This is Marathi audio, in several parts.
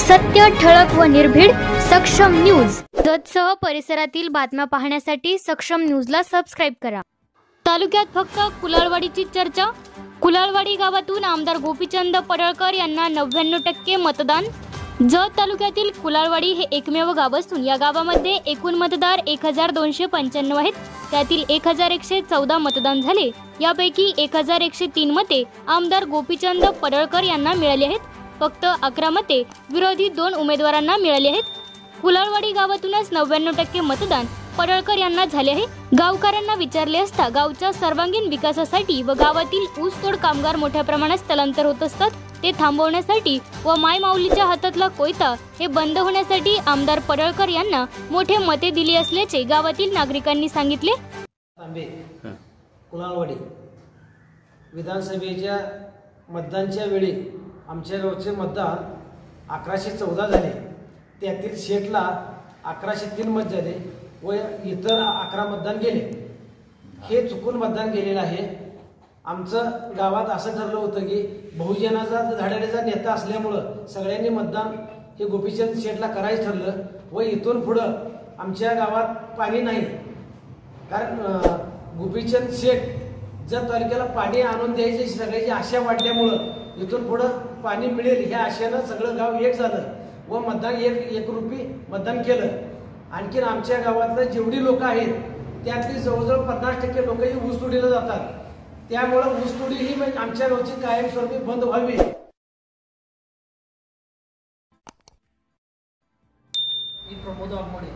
सत्य, ठळक व निर्भीड सक्षम न्यूज. जतसह परिसरातील बातम्या पाहण्यासाठी सक्षम न्यूजला सबस्क्राइब करा. तालुक्यात फक्त कुलाळवाडीची चर्चा. कुलाळवाडी गावातून आमदार गोपीचंद पडळकर यांना 99% मतदान. जत तालुक्यातील कुलाळवाडी हे एकमेव गाव असून या गावामध्ये एकूण मतदार 1295 आहेत. त्यातील 1114 मतदान झाले. यापैकी 1103 मते आमदार गोपीचंद पडळकर यांना मिळाली आहेत. फक्त 11 मते विरोधी 2 उमेदवारांना मिळाली आहेत. कुलाळवाडी गावातूनच 99% मतदान पडळकर यांना झाले आहे. गावकऱ्यांना विचारले असता गावच्या सर्वांगीण विकासासाठी व गावातील ऊसतोड कामगार मोठ्या प्रमाणात स्थलांतर होत असतात, ते थांबवण्यासाठी व मायमाऊलीच्या हातातला कोयता हे बंद होण्यासाठी आमदार पडळकर यांना मोठे मते दिली असल्याचे गावातील नागरिकांनी सांगितले. कुलाळवाडी विधानसभेच्या मतदानच्या वेळी आमच्या गावचे मतदान 1114 झाले. त्यातील शेटला 1103 मत झाले व इतर 11 मतदान गेले. हे चुकून मतदान गेलेलं आहे. आमचं गावात असं ठरलं होतं की बहुजनाचा धडाडीचा नेता असल्यामुळं सगळ्यांनी मतदान हे गोपीचंद शेटला करायचं ठरलं व इथून पुढं आमच्या गावात पाणी नाही. कारण गोपीचंद शेट जर तालुक्याला पाणी आणून द्यायची सगळ्याची आशा वाढल्यामुळं इथून पुढं पाणी मिळेल ह्या आशेनं सगळं गाव एक झालं व मतदान एक रुपी मतदान केलं. आणखीन आमच्या गावातलं जेवढी लोक आहेत त्यातली जवळजवळ 50% लोक ही ऊसतोडीला जातात. त्यामुळं ऊसतोडी ही आमच्या गावची कायमस्वरूपी बंद व्हावी. मी प्रमोद वाघमोडे,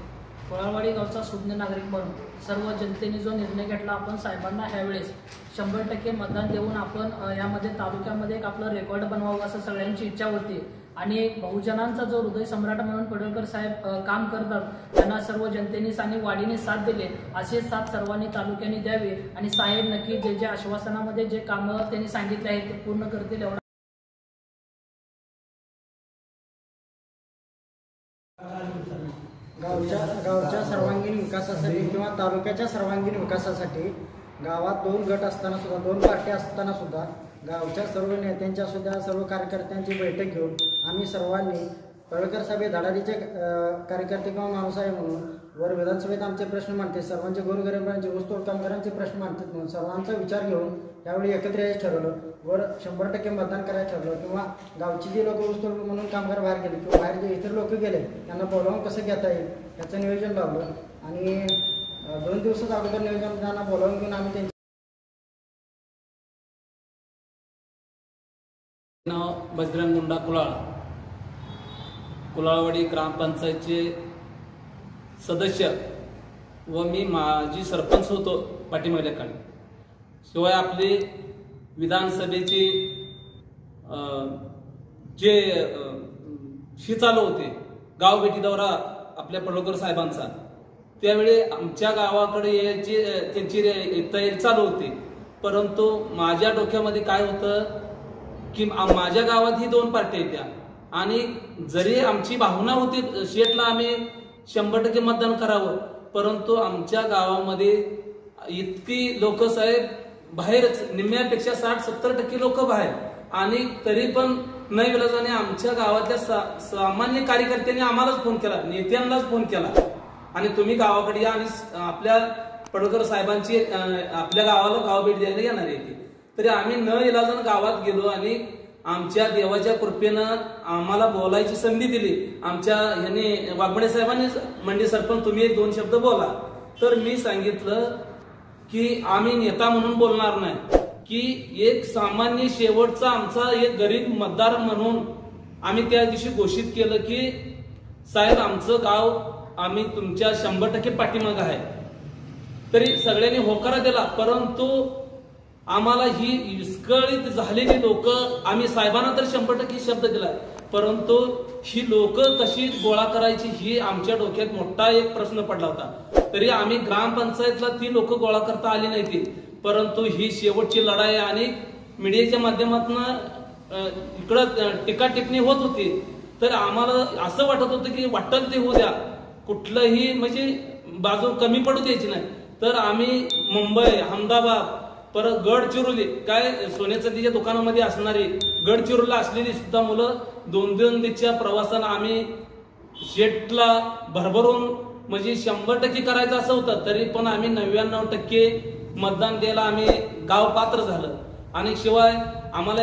कुलाळवाडी गावचा सुज्ञ नागरिक म्हणून सर्व जनतेने जो निर्णय घेतला, आपण साहेबांना ह्यावेळेस 100% मतदान देऊन आपण यामध्ये तालुक्यामध्ये एक आपलं रेकॉर्ड बनवावं असं सगळ्यांची इच्छा होती. आणि बहुजनांचा जो हृदय सम्राट म्हणून पडळकर साहेब काम करतात, त्यांना सर्व जनतेने आणि वाढीने साथ दिले. असे साथ सर्वांनी तालुक्याने द्यावी आणि साहेब नक्की जे जे आश्वासनामध्ये जे कामं त्यांनी सांगितले आहेत ते पूर्ण करतील एवढा गावच्या सर्वांगीण विकासासाठी किंवा तालुक्याच्या सर्वांगीण विकासासाठी गावात 2 गट असताना सुद्धा, 2 पार्ट्या असताना सुद्धा गावच्या सर्व नेत्यांच्या सुद्धा सर्व कार्यकर्त्यांची बैठक घेऊन आम्ही सर्वांनी पडळकर साहेब धडाडीचे कार्यकर्ते किंवा माणूस आहे म्हणून वर विधानसभेत आमचे प्रश्न मांडते, सर्वांचे गोरगरिबांचे ऊसतोड कामगारांचे प्रश्न मांडतात म्हणून सर्वांचा विचार घेऊन त्यावेळी एकत्र यायचं ठरवलं. वर 100% मतदान करायचं ठरलं. किंवा गावची जी लोक ऊसतोड म्हणून कामगार बाहेर गेले किंवा बाहेर जे इतर लोक गेले त्यांना बोलावून कसं घेता येईल याचं नियोजन लावलं. आणि 2 दिवसात अगोदर नियोजन त्यांना बोलावून घेऊन आम्ही त्यांचे नाव बजरंग मुंडा कुलाळवाडी ग्रामपंचायतचे सदस्य व मी माजी सरपंच होतो पाठीमागल्या काळी. शिवाय आपली विधानसभेची जे चालू होते गाव भेटी दौरा आपल्या पडळकर साहेबांचा, त्यावेळी आमच्या गावाकडे यायची त्यांची तयारी चालू होती. परंतु माझ्या डोक्यामध्ये काय होतं की माझ्या गावात ही 2 पार्ट्या येत्या आणि जरी आमची भावना होती शेटला आम्ही 100% मतदान करावं, परंतु आमच्या गावामध्ये इतकी लोक साहेब बाहेरच, निम्म्यापेक्षा 60-70% लोक बाहेर. आणि तरी पण नाही विलाजाने आमच्या गावातल्या सामान्य कार्यकर्त्यांनी आम्हालाच फोन केला, नेत्यांनाच फोन केला आणि तुम्ही गावाकडे या आणि आपल्या पडळकर साहेबांची आपल्या गावाला गाव भेट द्यायला येणार आहे. तरी आम्ही न इलाजानं गावात गेलो आणि आमच्या देवाच्या कृपेनं आम्हाला बोलायची संधी दिली. आमच्या ह्याने वाघमोडे साहेबांनी म्हणजे सरपंच तुम्ही 1-2 शब्द बोला. तर मी सांगितलं की आम्ही नेता म्हणून बोलणार नाही, की एक सामान्य शेवटचा आमचा एक गरीब मतदार म्हणून आम्ही त्या दिवशी घोषित केलं की साहेब आमचं गाव आम्ही तुमच्या 100% पाठीमागं आहे. तरी सगळ्यांनी होकारा दिला. परंतु आम्हाला ही विस्कळीत झालेली लोक, आम्ही साहेबांना तर 100% शब्द दिला, परंतु ही लोक कशी गोळा करायची ही आमच्या डोक्यात मोठा एक प्रश्न पडला होता. तरी आम्ही ग्रामपंचायतला ती लोक गोळा करता आली नाही ती, परंतु ही शेवटची लढाई आणि मीडियाच्या माध्यमातून इकडं टीका टिप्पणी होत होती. तर आम्हाला असं वाटत होतं की वाटल ते होऊ द्या, कुठलंही म्हणजे बाजू कमी पडू द्यायची नाही. तर आम्ही मुंबई, अहमदाबाद परत गडचिरोली काय सोन्याचांदीच्या दुकानामध्ये असणारी गडचिरोलीला असलेली सुद्धा मुलं 2-2 दिवसाच्या प्रवासानं आम्ही शेटला भरभरून म्हणजे 100% करायचं असं होतं, तरी पण आम्ही 99% मतदान द्यायला आम्ही गाव पात्र झालं. आणि शिवाय आम्हाला